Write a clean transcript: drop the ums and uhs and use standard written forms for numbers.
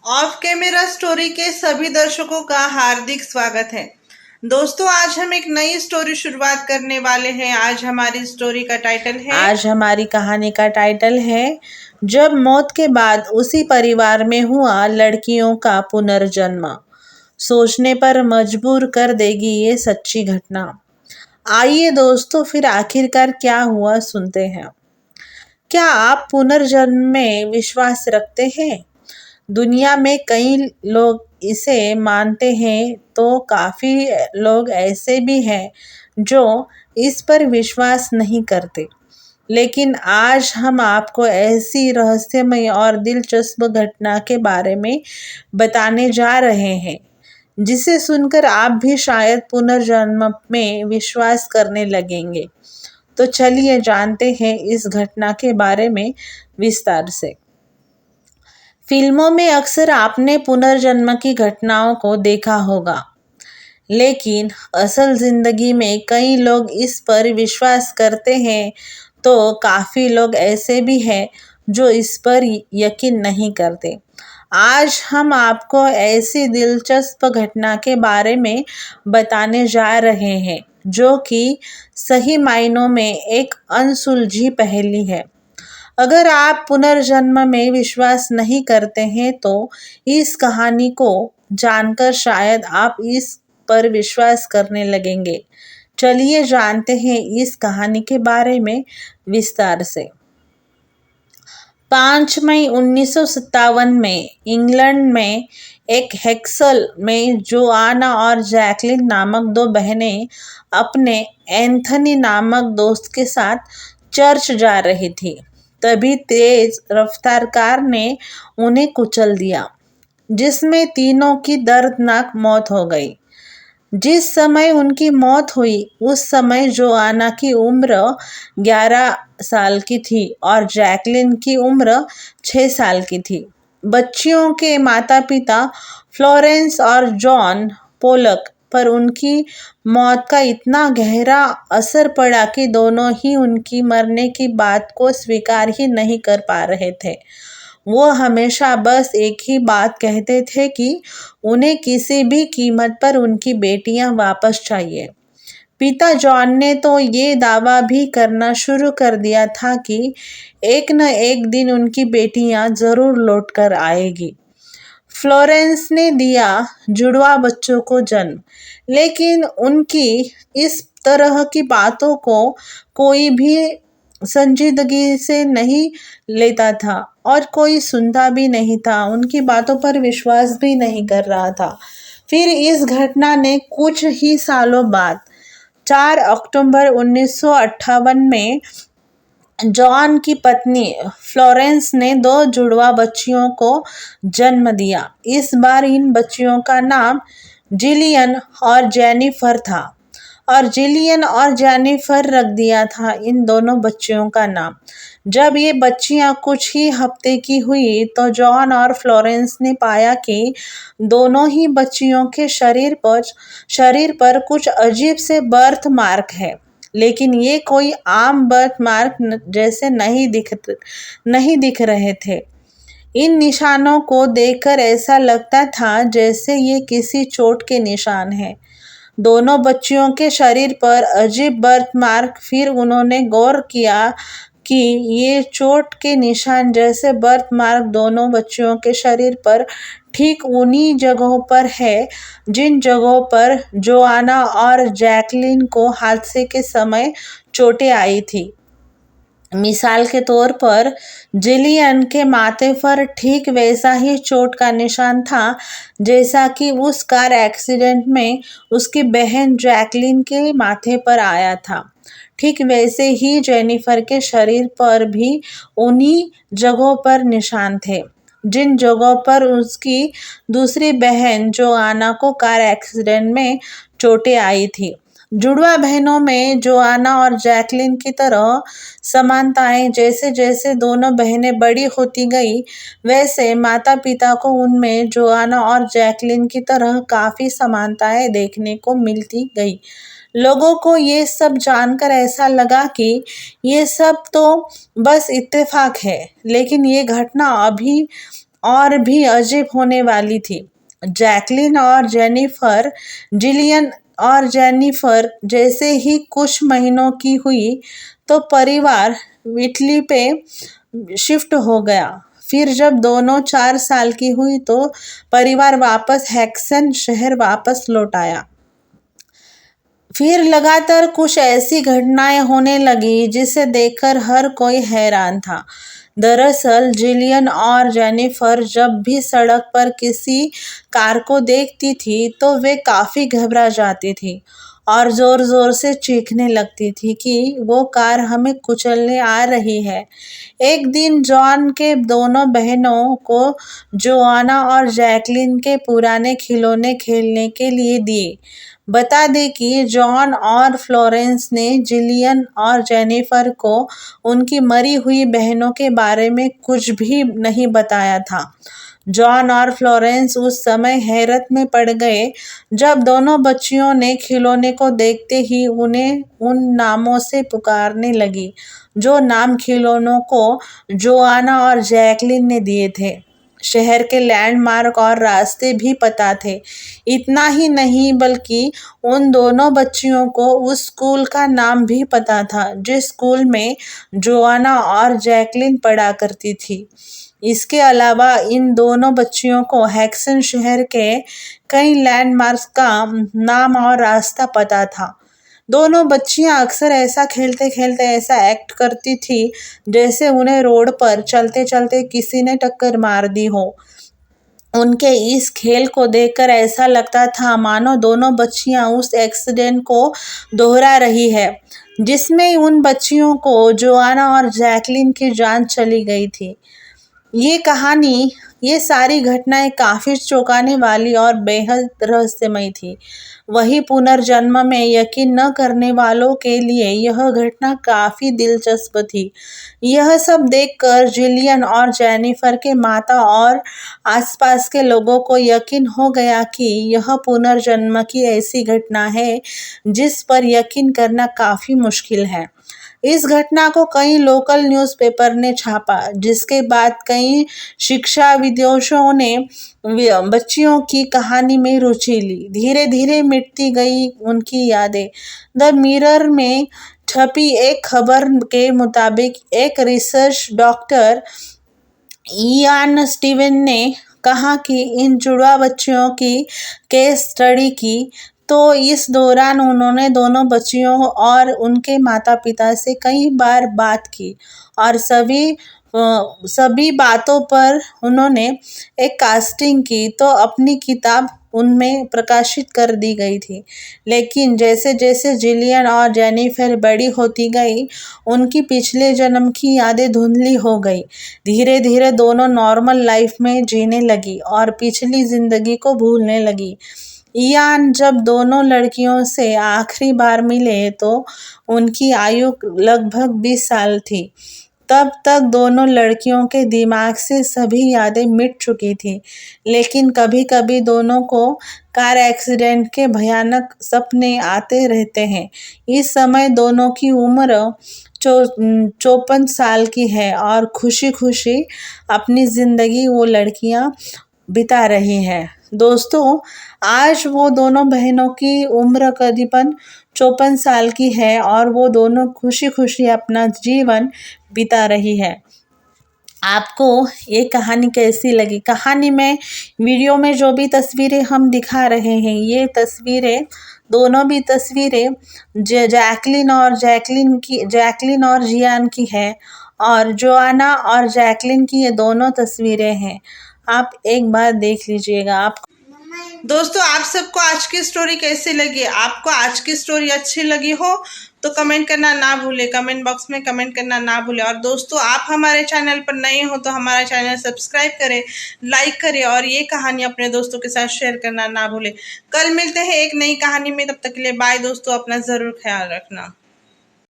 Of camera story के सभी दर्शकों का हार्दिक स्वागत है। दोस्तों, आज हम एक नई स्टोरी शुरुआत करने वाले हैं। आज हमारी स्टोरी का टाइटल है आज हमारी कहानी का टाइटल है जब मौत के बाद उसी परिवार में हुआ लड़कियों का पुनर्जन्म। सोचने पर मजबूर कर देगी ये सच्ची घटना। आइए दोस्तों, फिर आखिरकार क्या हुआ सुनते हैं। क्या आप पुनर्जन्म में विश्वास रखते हैं? दुनिया में कई लोग इसे मानते हैं, तो काफ़ी लोग ऐसे भी हैं जो इस पर विश्वास नहीं करते। लेकिन आज हम आपको ऐसी रहस्यमय और दिलचस्प घटना के बारे में बताने जा रहे हैं जिसे सुनकर आप भी शायद पुनर्जन्म में विश्वास करने लगेंगे। तो चलिए जानते हैं इस घटना के बारे में विस्तार से। फिल्मों में अक्सर आपने पुनर्जन्म की घटनाओं को देखा होगा, लेकिन असल जिंदगी में कई लोग इस पर विश्वास करते हैं, तो काफ़ी लोग ऐसे भी हैं जो इस पर यकीन नहीं करते। आज हम आपको ऐसी दिलचस्प घटना के बारे में बताने जा रहे हैं जो कि सही मायनों में एक अनसुलझी पहेली है। अगर आप पुनर्जन्म में विश्वास नहीं करते हैं, तो इस कहानी को जानकर शायद आप इस पर विश्वास करने लगेंगे। चलिए जानते हैं इस कहानी के बारे में विस्तार से। 5 मई 1957 में इंग्लैंड में एक हेक्सल में जोआना और जैकलिन नामक दो बहनें अपने एंथनी नामक दोस्त के साथ चर्च जा रही थी। तभी तेज रफ्तार कार ने उन्हें कुचल दिया, जिसमें तीनों की दर्दनाक मौत हो गई। जिस समय उनकी मौत हुई उस समय जोआना की उम्र 11 साल की थी और जैकलिन की उम्र 6 साल की थी। बच्चियों के माता पिता फ्लोरेंस और जॉन पोलक पर उनकी मौत का इतना गहरा असर पड़ा कि दोनों ही उनकी मरने की बात को स्वीकार ही नहीं कर पा रहे थे। वो हमेशा बस एक ही बात कहते थे कि उन्हें किसी भी कीमत पर उनकी बेटियां वापस चाहिए। पिता जॉन ने तो ये दावा भी करना शुरू कर दिया था कि एक न एक दिन उनकी बेटियां जरूर लौट कर आएगी। फ्लोरेंस ने दिया जुड़वा बच्चों को जन्म, लेकिन उनकी इस तरह की बातों को कोई भी संजीदगी से नहीं लेता था और कोई सुनता भी नहीं था, उनकी बातों पर विश्वास भी नहीं कर रहा था। फिर इस घटना ने कुछ ही सालों बाद 4 अक्टूबर 1958 में जॉन की पत्नी फ्लोरेंस ने 2 जुड़वा बच्चियों को जन्म दिया। इस बार इन बच्चियों का नाम जिलियन और जेनिफर था और जिलियन और जेनिफर रख दिया था इन दोनों बच्चियों का नाम। जब ये बच्चियां कुछ ही हफ्ते की हुई तो जॉन और फ्लोरेंस ने पाया कि दोनों ही बच्चियों के शरीर पर कुछ अजीब से बर्थ मार्क है, लेकिन ये कोई आम बर्थ मार्क जैसे नहीं दिख रहे थे। इन निशानों को देखकर ऐसा लगता था जैसे ये किसी चोट के निशान हैं। दोनों बच्चियों के शरीर पर अजीब बर्थ मार्क। फिर उन्होंने गौर किया कि ये चोट के निशान जैसे बर्थ मार्क दोनों बच्चियों के शरीर पर ठीक उन्हीं जगहों पर है जिन जगहों पर जोआना और जैकलिन को हादसे के समय चोटें आई थी। मिसाल के तौर पर जिलियन के माथे पर ठीक वैसा ही चोट का निशान था जैसा कि उस कार एक्सीडेंट में उसकी बहन जैकलिन के माथे पर आया था। ठीक वैसे ही जेनिफर के शरीर पर भी उन्हीं जगहों पर निशान थे जिन जगहों पर उसकी दूसरी बहन जोआना को कार एक्सीडेंट में चोटें आई थी। जुड़वा बहनों में जोआना और जैकलिन की तरह समानताएं जैसे जैसे दोनों बहनें बड़ी होती गई, वैसे माता पिता को उनमें जोआना और जैकलिन की तरह काफ़ी समानताएं देखने को मिलती गई। लोगों को ये सब जानकर ऐसा लगा कि ये सब तो बस इत्तेफाक है, लेकिन ये घटना अभी और भी अजीब होने वाली थी। जैकलिन और जेनिफर जिलियन और जेनिफर जैसे ही कुछ महीनों की हुई तो परिवार इटली पे शिफ्ट हो गया। फिर जब दोनों 4 साल की हुई तो परिवार वापस हेक्सन शहर वापस लौट आया। फिर लगातार कुछ ऐसी घटनाएं होने लगी जिसे देखकर हर कोई हैरान था। दरअसल जिलियन और जेनिफर जब भी सड़क पर किसी कार को देखती थी तो वे काफ़ी घबरा जाती थी और ज़ोर-ज़ोर से चीखने लगती थी कि वो कार हमें कुचलने आ रही है। एक दिन जॉन के दोनों बहनों को जोआना और जैकलिन के पुराने खिलौने खेलने के लिए दिए। बता दें कि जॉन और फ्लोरेंस ने जिलियन और जेनिफर को उनकी मरी हुई बहनों के बारे में कुछ भी नहीं बताया था। जॉन और फ्लोरेंस उस समय हैरत में पड़ गए जब दोनों बच्चियों ने खिलौने को देखते ही उन्हें उन नामों से पुकारने लगी जो नाम खिलौनों को जोआना और जैकलिन ने दिए थे। शहर के लैंडमार्क और रास्ते भी पता थे। इतना ही नहीं बल्कि उन दोनों बच्चियों को उस स्कूल का नाम भी पता था जिस स्कूल में जोआना और जैकलिन पढ़ा करती थी। इसके अलावा इन दोनों बच्चियों को हेक्सन शहर के कई लैंडमार्क्स का नाम और रास्ता पता था। दोनों बच्चियां अक्सर ऐसा खेलते खेलते ऐसा एक्ट करती थी जैसे उन्हें रोड पर चलते चलते किसी ने टक्कर मार दी हो। उनके इस खेल को देखकर ऐसा लगता था मानो दोनों बच्चियां उस एक्सीडेंट को दोहरा रही है जिसमें उन बच्चियों को जोआना और जैकलिन की जान चली गई थी। ये सारी घटनाएं काफ़ी चौंकाने वाली और बेहद रहस्यमयी थी। वहीं पुनर्जन्म में यकीन न करने वालों के लिए यह घटना काफ़ी दिलचस्प थी। यह सब देखकर जिलियन और जेनिफर के माता और आसपास के लोगों को यकीन हो गया कि यह पुनर्जन्म की ऐसी घटना है जिस पर यकीन करना काफ़ी मुश्किल है। इस घटना को कई लोकल न्यूज़पेपर ने छापा जिसके बाद कई शिक्षाविदों ने बच्चियों की कहानी में रुचि ली। धीरे धीरे मिटती गई उनकी यादें। द मिरर में छपी एक खबर के मुताबिक एक रिसर्च डॉक्टर इयान स्टीवन ने कहा कि इन जुड़वा बच्चियों की केस स्टडी की तो इस दौरान उन्होंने दोनों बच्चियों और उनके माता पिता से कई बार बात की और सभी बातों पर उन्होंने एक कास्टिंग की तो अपनी किताब उनमें प्रकाशित कर दी गई थी। लेकिन जैसे जैसे जिलियन और जेनिफर बड़ी होती गई उनकी पिछले जन्म की यादें धुंधली हो गई। धीरे धीरे दोनों नॉर्मल लाइफ में जीने लगी और पिछली जिंदगी को भूलने लगी। इयान जब दोनों लड़कियों से आखिरी बार मिले तो उनकी आयु लगभग 20 साल थी। तब तक दोनों लड़कियों के दिमाग से सभी यादें मिट चुकी थी, लेकिन कभी-कभी दोनों को कार एक्सीडेंट के भयानक सपने आते रहते हैं। इस समय दोनों की उम्र 54 साल की है और खुशी-खुशी अपनी ज़िंदगी वो लड़कियां बिता रही हैं। दोस्तों, आज वो दोनों बहनों की उम्र करीबन 54 साल की है और वो दोनों खुशी-खुशी अपना जीवन बिता रही है। आपको ये कहानी कैसी लगी? कहानी में वीडियो में जो भी तस्वीरें हम दिखा रहे हैं ये तस्वीरें दोनों भी तस्वीरें जैकलिन और जियान की है और जोआना और जैकलिन की ये दोनों तस्वीरें हैं। आप एक बार देख लीजिएगा। आप दोस्तों, आप सबको आज की स्टोरी कैसी लगी? आपको आज की स्टोरी अच्छी लगी हो तो कमेंट करना ना भूले, कमेंट बॉक्स में कमेंट करना ना भूले। और दोस्तों, आप हमारे चैनल पर नए हो तो हमारा चैनल सब्सक्राइब करें, लाइक करें और ये कहानी अपने दोस्तों के साथ शेयर करना ना भूले। कल मिलते हैं एक नई कहानी में, तब तक के लिए बाय दोस्तों, अपना ज़रूर ख्याल रखना।